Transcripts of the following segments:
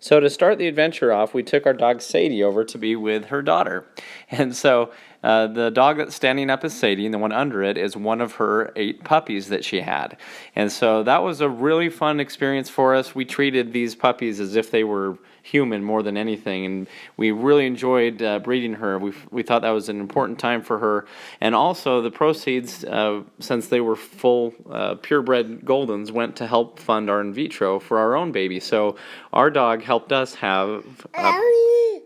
So to start the adventure off, we took our dog Sadie over to be with her daughter. And so the dog that's standing up is Sadie, and the one under it is one of her 8 puppies that she had. And so that was a really fun experience for us. We treated these puppies as if they were human more than anything, and we really enjoyed breeding her. We thought that was an important time for her. And also the proceeds, since they were full purebred Goldens, went to help fund our in vitro for our own baby. So our dog helped us have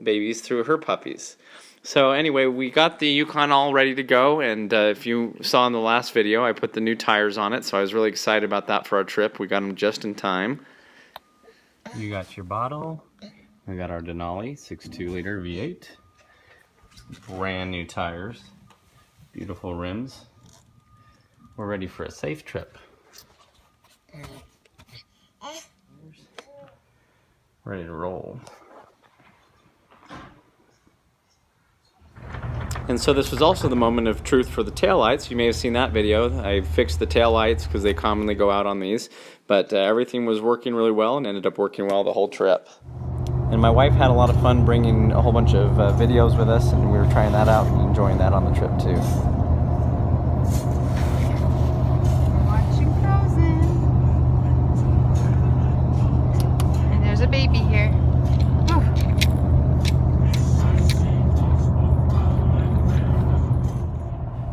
babies through her puppies. So anyway, we got the Yukon all ready to go, and if you saw in the last video, I put the new tires on it, so I was really excited about that for our trip. We got them just in time. You got your bottle. We got our Denali 6.2 liter V8. Brand new tires. Beautiful rims. We're ready for a safe trip. Ready to roll. And so this was also the moment of truth for the taillights. You may have seen that video. I fixed the taillights because they commonly go out on these. But everything was working really well and ended up working well the whole trip. And my wife had a lot of fun bringing a whole bunch of videos with us, and we were trying that out and enjoying that on the trip too. We're watching Frozen. And there's a baby here.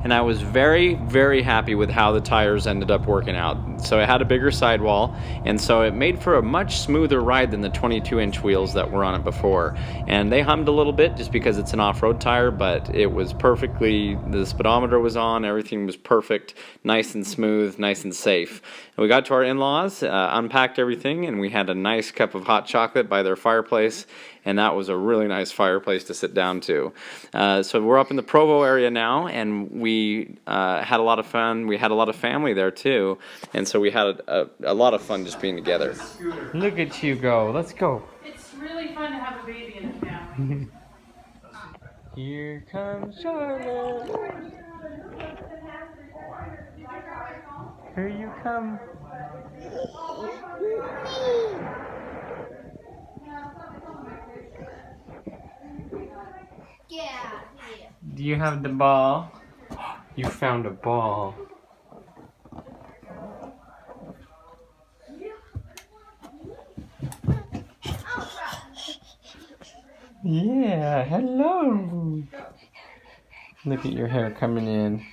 And I was very, very happy with how the tires ended up working out. So it had a bigger sidewall, and so it made for a much smoother ride than the 22-inch wheels that were on it before. And they hummed a little bit just because it's an off-road tire, but it was perfectly, the speedometer was on, everything was perfect, nice and smooth, nice and safe. And we got to our in-laws, unpacked everything, and we had a nice cup of hot chocolate by their fireplace, and that was a really nice fireplace to sit down to. So we're up in the Provo area now, and we had a lot of fun. We had a lot of family there too, and so we had a lot of fun just being together. Look at you go. Let's go. It's really fun to have a baby in the family. Here comes Charlotte. Here you come. Yeah. Do you have the ball? You found a ball. Yeah, hello. Look at your hair coming in.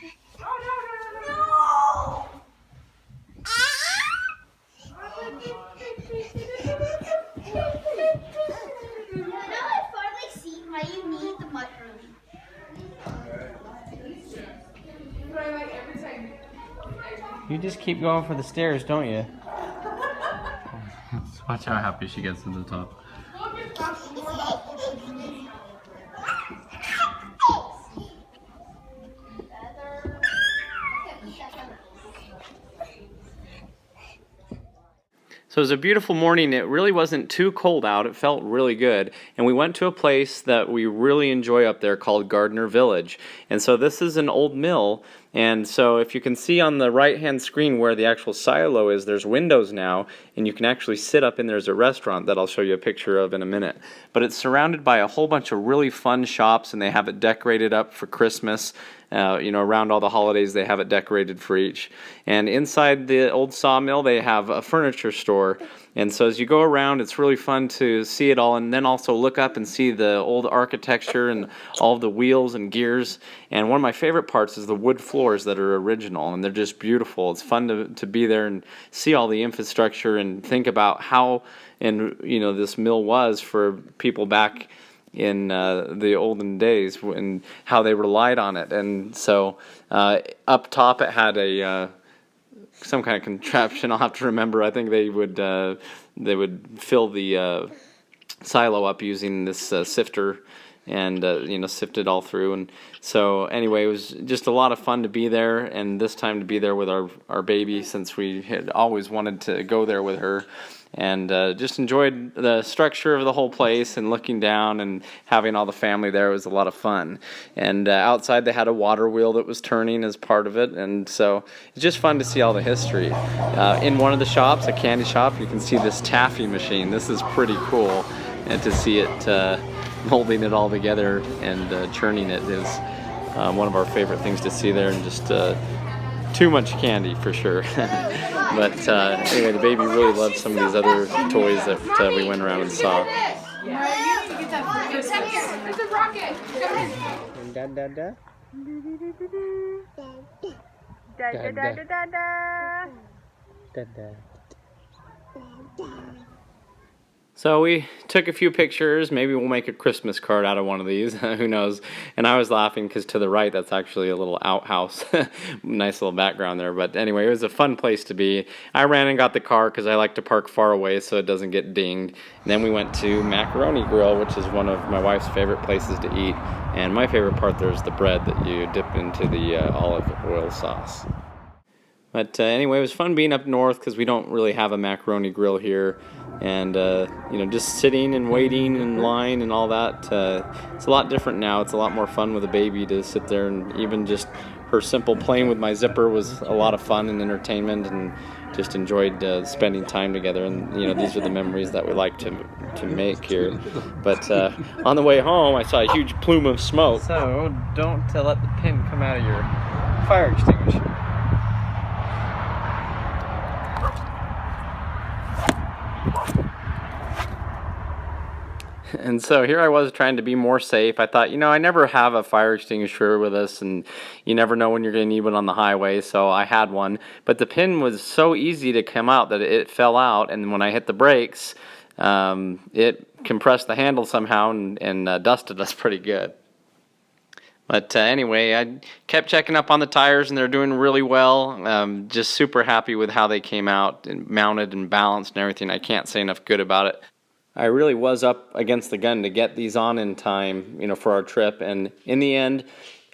You just keep going for the stairs, don't you? Watch how happy she gets to the top. So it was a beautiful morning. It really wasn't too cold out. It felt really good. And we went to a place that we really enjoy up there called Gardner Village. And so this is an old mill. And so if you can see on the right-hand screen where the actual silo is, there's windows now, and you can actually sit up in there as a restaurant that I'll show you a picture of in a minute. But it's surrounded by a whole bunch of really fun shops, and they have it decorated up for Christmas. Around all the holidays, they have it decorated for each. And inside the old sawmill, they have a furniture store. And so as you go around, it's really fun to see it all, and then also look up and see the old architecture and all the wheels and gears. And one of my favorite parts is the wood floors that are original, and they're just beautiful. It's fun to be there and see all the infrastructure and think about how this mill was for people back in the olden days and how they relied on it. And so up top it had some kind of contraption. I'll have to remember. I think they would fill the silo up using this sifter and sifted all through. And so anyway, it was just a lot of fun to be there, and this time to be there with our baby, since we had always wanted to go there with her. And just enjoyed the structure of the whole place and looking down and having all the family there. It was a lot of fun. And outside they had a water wheel that was turning as part of it, and so it's just fun to see all the history. In one of the shops, a candy shop, you can see this taffy machine. This is pretty cool, and to see it molding it all together and churning it is one of our favorite things to see there, and just too much candy for sure. But anyway, the baby really loved some of these other toys that we went around and saw. It's a rocket. Da da da. Da da da da da. Da da. So we took a few pictures. Maybe we'll make a Christmas card out of one of these. Who knows? And I was laughing because to the right, that's actually a little outhouse. Nice little background there. But anyway, it was a fun place to be. I ran and got the car because I like to park far away so it doesn't get dinged. And then we went to Macaroni Grill, which is one of my wife's favorite places to eat. And my favorite part there is the bread that you dip into the olive oil sauce. But anyway, it was fun being up north because we don't really have a Macaroni Grill here. And, just sitting and waiting in line and all that, it's a lot different now. It's a lot more fun with a baby to sit there, and even just her simple playing with my zipper was a lot of fun and entertainment, and just enjoyed spending time together. And, these are the memories that we like to make here. But on the way home, I saw a huge plume of smoke. So don't let the pin come out of your fire extinguisher. And so here I was trying to be more safe. I thought, I never have a fire extinguisher with us, and you never know when you're going to need one on the highway, so I had one. But the pin was so easy to come out that it fell out, and when I hit the brakes, it compressed the handle somehow and dusted us pretty good. But anyway, I kept checking up on the tires, and they're doing really well. Just super happy with how they came out and mounted and balanced and everything. I can't say enough good about it. I really was up against the gun to get these on in time, for our trip. And in the end,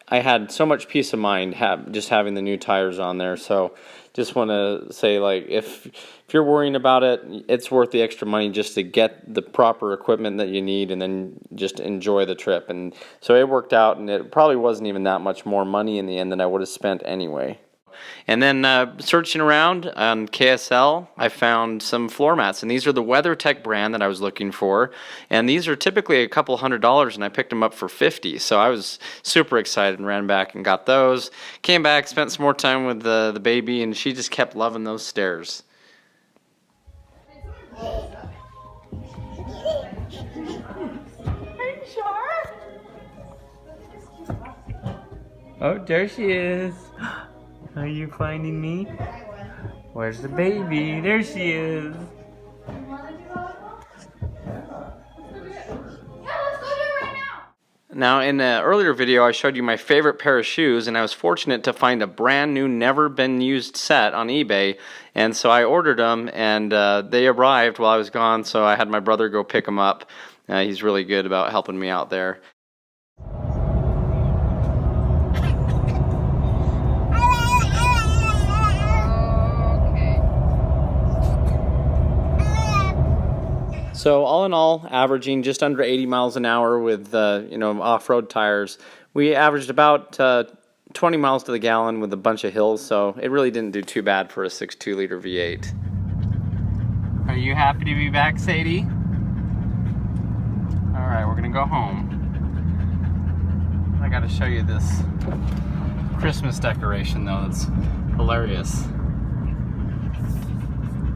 I had so much peace of mind just having the new tires on there. So just want to say, if you're worrying about it, it's worth the extra money just to get the proper equipment that you need, and then just enjoy the trip. And so it worked out, and it probably wasn't even that much more money in the end than I would have spent anyway. And then searching around on KSL, I found some floor mats, and these are the WeatherTech brand that I was looking for. And these are typically a couple $100, and I picked them up for $50. So I was super excited and ran back and got those. Came back, spent some more time with the baby, and she just kept loving those stairs. Are you sure? Oh, there she is. Are you finding me? Where's the baby? There she is. Now, in an earlier video, I showed you my favorite pair of shoes, and I was fortunate to find a brand new, never been used set on eBay, and so I ordered them, and they arrived while I was gone, so I had my brother go pick them up. He's really good about helping me out there. So all in all, averaging just under 80 miles an hour with off-road tires. We averaged about 20 miles to the gallon with a bunch of hills, so it really didn't do too bad for a 6.2 liter V8. Are you happy to be back, Sadie? All right, we're gonna go home. I gotta show you this Christmas decoration though. It's hilarious.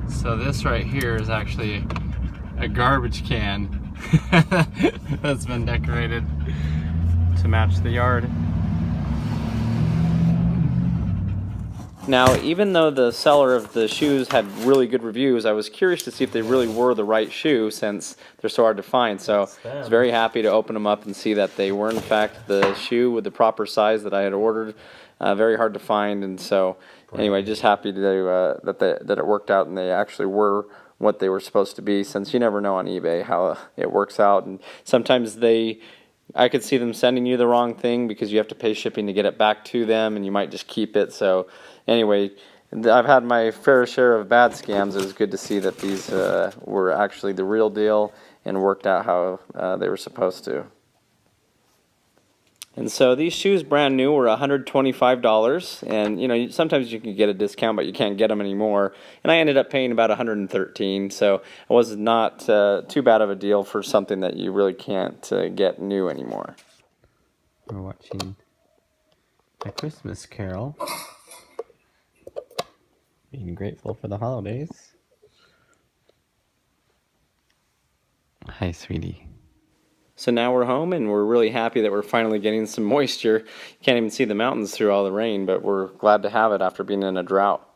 So this right here is actually a garbage can that's been decorated to match the yard. Now, even though the seller of the shoes had really good reviews, I was curious to see if they really were the right shoe, since they're so hard to find. So I was very happy to open them up and see that they were in fact the shoe with the proper size that I had ordered. Very hard to find, and so anyway, just happy that it worked out and they actually were what they were supposed to be, since you never know on eBay how it works out, and sometimes they I could see them sending you the wrong thing because you have to pay shipping to get it back to them, and you might just keep it. So anyway, I've had my fair share of bad scams. It was good to see that these were actually the real deal and worked out how they were supposed to. And so these shoes, brand new, were $125, and you know, sometimes you can get a discount, but you can't get them anymore. And I ended up paying about $113, so it was not too bad of a deal for something that you really can't get new anymore. We're watching A Christmas Carol. Being grateful for the holidays. Hi, sweetie. So now we're home, and we're really happy that we're finally getting some moisture. You can't even see the mountains through all the rain, but we're glad to have it after being in a drought.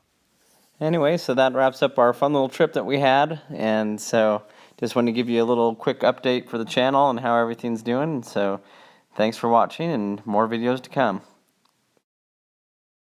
Anyway, so that wraps up our fun little trip that we had, and so just wanted to give you a little quick update for the channel and how everything's doing. So thanks for watching, and more videos to come.